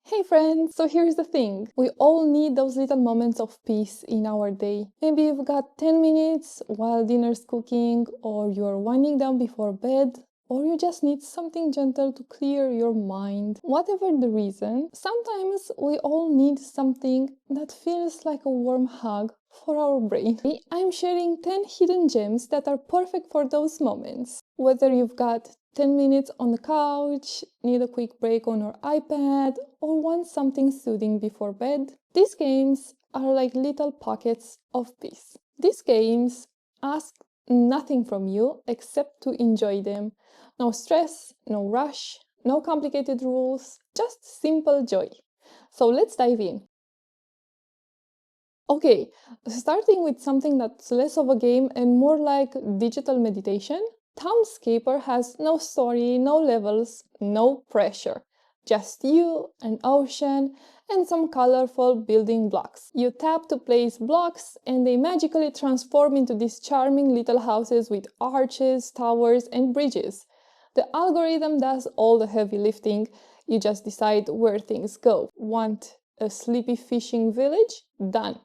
Hey friends! So here's the thing. We all need those little moments of peace in our day. Maybe you've got 10 minutes while dinner's cooking, or you're winding down before bed, or you just need something gentle to clear your mind. Whatever the reason, sometimes we all need something that feels like a warm hug for our brain. I'm sharing 10 hidden gems that are perfect for those moments. Whether you've got 10 minutes on the couch, need a quick break on your iPad, or want something soothing before bed, these games are like little pockets of peace. These games ask nothing from you except to enjoy them. No stress, no rush, no complicated rules, just simple joy. So let's dive in. Okay, starting with something that's less of a game and more like digital meditation. Townscaper has no story, no levels, no pressure. Just you, an ocean, and some colorful building blocks. You tap to place blocks and they magically transform into these charming little houses with arches, towers, and bridges. The algorithm does all the heavy lifting. You just decide where things go. Want a sleepy fishing village? Done.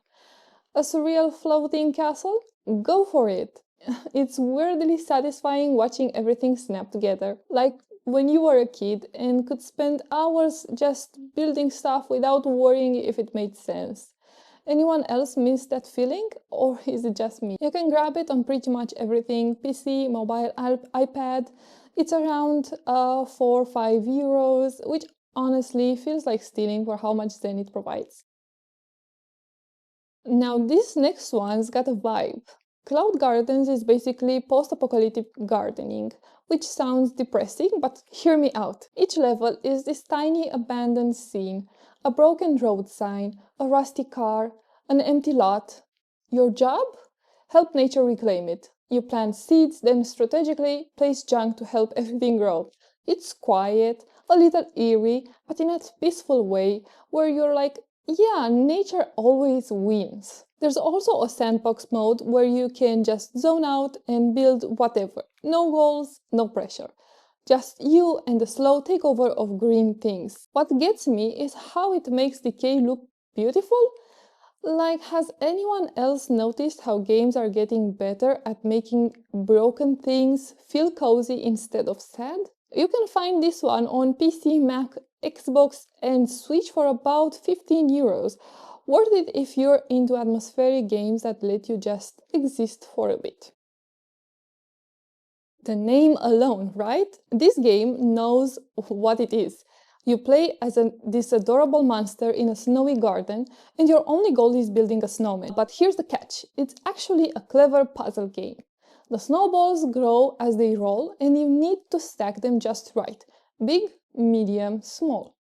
A surreal floating castle? Go for it! It's weirdly satisfying watching everything snap together, like when you were a kid and could spend hours just building stuff without worrying if it made sense. Anyone else miss that feeling? Or is it just me? You can grab it on pretty much everything: PC, mobile, iPad. It's around 4 or 5 euros, which honestly feels like stealing for how much zen it provides. Now, this next one's got a vibe. Cloud Gardens is basically post-apocalyptic gardening, which sounds depressing, but hear me out. Each level is this tiny abandoned scene, a broken road sign, a rusty car, an empty lot. Your job? Help nature reclaim it. You plant seeds, then strategically place junk to help everything grow. It's quiet, a little eerie, but in a peaceful way where you're like, yeah, nature always wins. There's also a sandbox mode where you can just zone out and build whatever. No goals, no pressure. Just you and the slow takeover of green things. What gets me is how it makes decay look beautiful. Like, has anyone else noticed how games are getting better at making broken things feel cozy instead of sad? You can find this one on PC, Mac, Xbox, and Switch for about 15 euros. Worth it if you're into atmospheric games that let you just exist for a bit. The name alone, right? This game knows what it is. You play as this adorable monster in a snowy garden, and your only goal is building a snowman. But here's the catch. It's actually a clever puzzle game. The snowballs grow as they roll, and you need to stack them just right. Big, medium, small.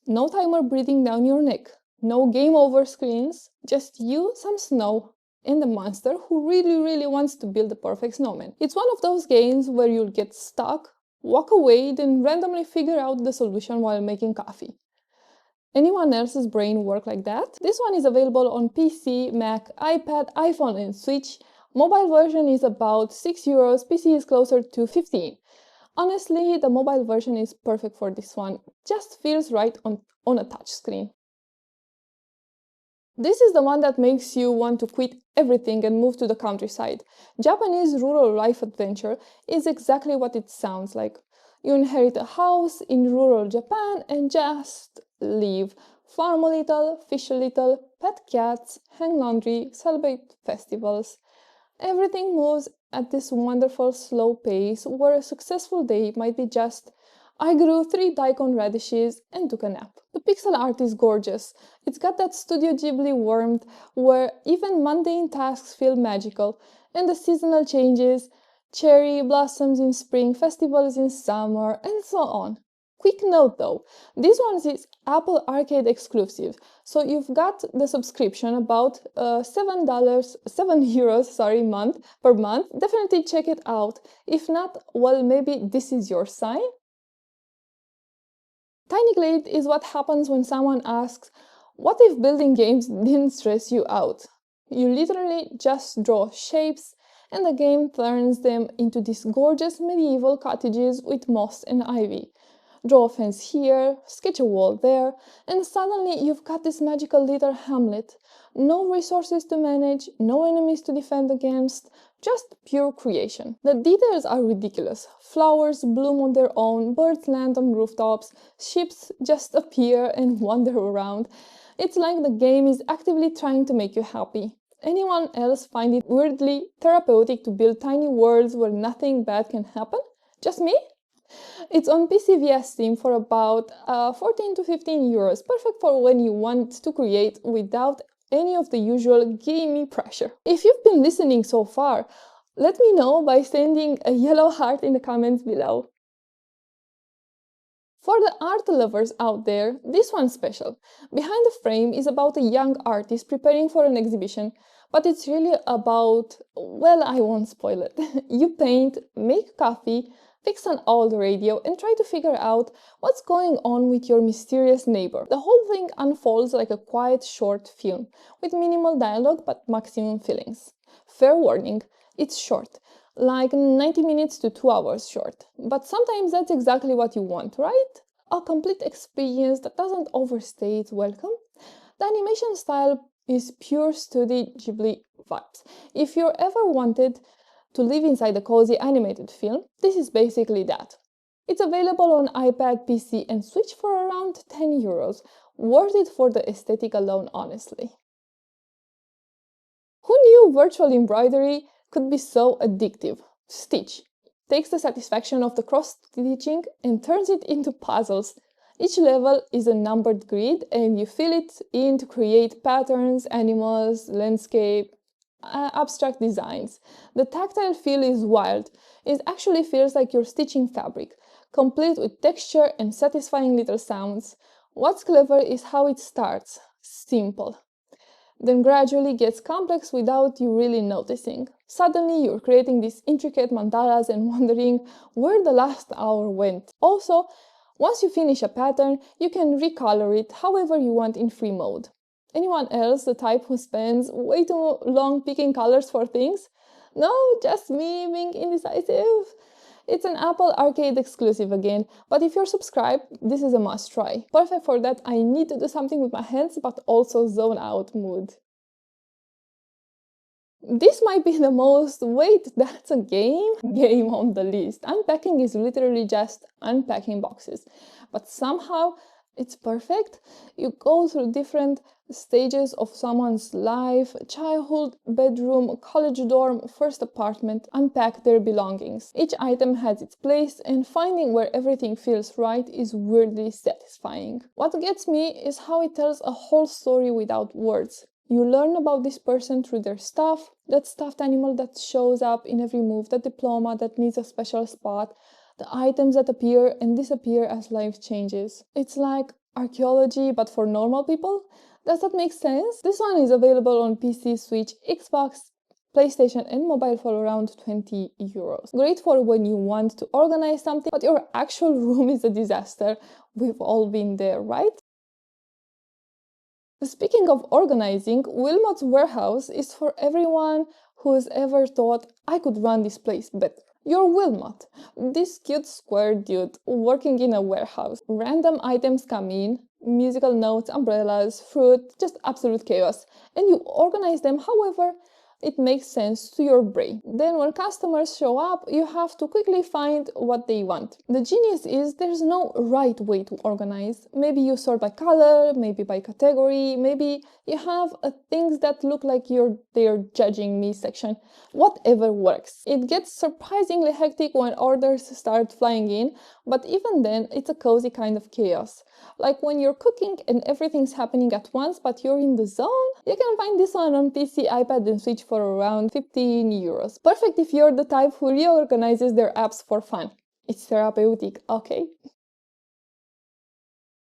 No timer breathing down your neck. No game over screens. Just you, some snow, and the monster who really wants to build the perfect snowman. It's one of those games where you'll get stuck, walk away, then randomly figure out the solution while making coffee. Anyone else's brain work like that? This one is available on PC, Mac, iPad, iPhone, and Switch. Mobile version is about 6 euros, PC is closer to 15. Honestly, the mobile version is perfect for this one. Just feels right on a touchscreen. This is the one that makes you want to quit everything and move to the countryside. Japanese rural life adventure is exactly what it sounds like. You inherit a house in rural Japan and just live. Farm a little, fish a little, pet cats, hang laundry, celebrate festivals. Everything moves at this wonderful slow pace where a successful day might be just, I grew 3 daikon radishes and took a nap. The pixel art is gorgeous. It's got that Studio Ghibli warmth where even mundane tasks feel magical, and the seasonal changes, cherry blossoms in spring, festivals in summer, and so on. Quick note though, this one is Apple Arcade exclusive, so you've got the subscription about €7, month per month. Definitely check it out. If not, well, maybe this is your sign. Tiny Glade is what happens when someone asks, what if building games didn't stress you out? You literally just draw shapes and the game turns them into these gorgeous medieval cottages with moss and ivy. Draw a fence here, sketch a wall there, and suddenly you've got this magical little hamlet. No resources to manage, no enemies to defend against, just pure creation. The details are ridiculous. Flowers bloom on their own, birds land on rooftops, ships just appear and wander around. It's like the game is actively trying to make you happy. Anyone else find it weirdly therapeutic to build tiny worlds where nothing bad can happen? Just me? It's on PC via Steam for about 14 to 15 euros, perfect for when you want to create without any of the usual gamey pressure. If you've been listening so far, let me know by sending a yellow heart in the comments below. For the art lovers out there, this one's special. Behind the frame is about a young artist preparing for an exhibition, but it's really about, well, I won't spoil it. You paint, make coffee, fix an old radio, and try to figure out what's going on with your mysterious neighbor. The whole thing unfolds like a quiet short film, with minimal dialogue but maximum feelings. Fair warning, it's short, like 90 minutes to 2 hours short. But sometimes that's exactly what you want, right? A complete experience that doesn't overstay its welcome. The animation style is pure Studio Ghibli vibes. If you ever wanted to live inside a cozy animated film, this is basically that. It's available on iPad, PC and Switch for around 10 euros. Worth it for the aesthetic alone, honestly. Who knew virtual embroidery could be so addictive? Stitch takes the satisfaction of the cross-stitching and turns it into puzzles. Each level is a numbered grid and you fill it in to create patterns, animals, landscape, abstract designs. The tactile feel is wild. It actually feels like you're stitching fabric, complete with texture and satisfying little sounds. What's clever is how it starts simple, then gradually gets complex without you really noticing. Suddenly you're creating these intricate mandalas and wondering where the last hour went. Also, once you finish a pattern, you can recolor it however you want in free mode. Anyone else the type who spends way too long picking colors for things? No, just me being indecisive. It's an Apple Arcade exclusive again, but if you're subscribed, this is a must try. Perfect for that I need to do something with my hands but also zone out mood. This might be the most, wait, that's a game on the list. Unpacking is literally just unpacking boxes, but somehow it's perfect. You go through different stages of someone's life, childhood, bedroom, college dorm, first apartment, unpack their belongings. Each item has its place and finding where everything feels right is weirdly satisfying. What gets me is how it tells a whole story without words. You learn about this person through their stuff, that stuffed animal that shows up in every move, that diploma that needs a special spot, the items that appear and disappear as life changes. It's like archaeology but for normal people. Does that make sense? This one is available on PC, Switch, Xbox, PlayStation and mobile for around 20 euros. Great for when you want to organize something but your actual room is a disaster. We've all been there, right? Speaking of organizing, Wilmot's warehouse is for everyone who's ever thought, I could run this place better. You're Wilmot, this cute square dude working in a warehouse. Random items come in, musical notes, umbrellas, fruit, just absolute chaos. And you organize them however it makes sense to your brain. Then when customers show up, you have to quickly find what they want. The genius is there's no right way to organize. Maybe you sort by color, maybe by category, maybe you have things that look like they're judging me section. Whatever works. It gets surprisingly hectic when orders start flying in, but even then it's a cozy kind of chaos. Like when you're cooking and everything's happening at once but you're in the zone. You can find this one on PC, iPad and Switch for around 15 euros. Perfect if you're the type who reorganizes their apps for fun. It's therapeutic, okay?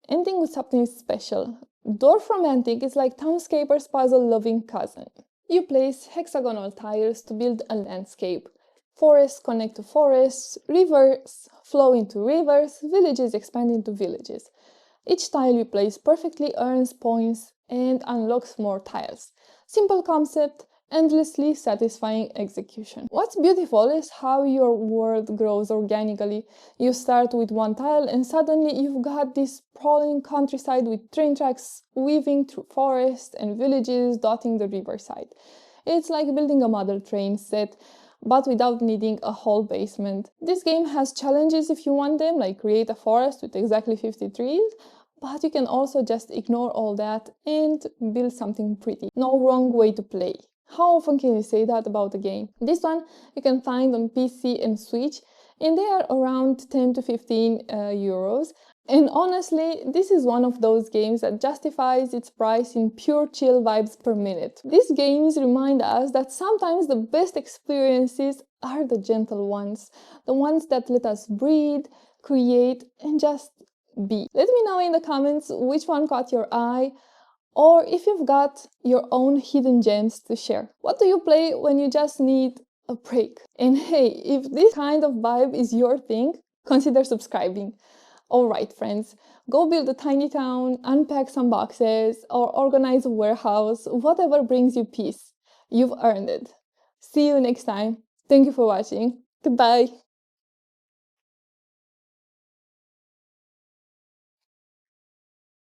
Ending with something special. Dorfromantik is like Townscaper's puzzle-loving cousin. You place hexagonal tiles to build a landscape. Forests connect to forests, rivers flow into rivers, villages expand into villages. Each tile you place perfectly earns points and unlocks more tiles. Simple concept, endlessly satisfying execution. What's beautiful is how your world grows organically. You start with one tile and suddenly you've got this sprawling countryside with train tracks weaving through forests and villages dotting the riverside. It's like building a model train set, but without needing a whole basement. This game has challenges if you want them, like create a forest with exactly 50 trees, but you can also just ignore all that and build something pretty. No wrong way to play. How often can you say that about a game? This one you can find on PC and Switch, and they are around 10 to 15 euros. And honestly, this is one of those games that justifies its price in pure chill vibes per minute. These games remind us that sometimes the best experiences are the gentle ones, the ones that let us breathe, create, and just be. Let me know in the comments which one caught your eye, or if you've got your own hidden gems to share. What do you play when you just need a break? And hey, if this kind of vibe is your thing, consider subscribing. Alright friends, go build a tiny town, unpack some boxes, or organize a warehouse, whatever brings you peace. You've earned it. See you next time. Thank you for watching. Goodbye.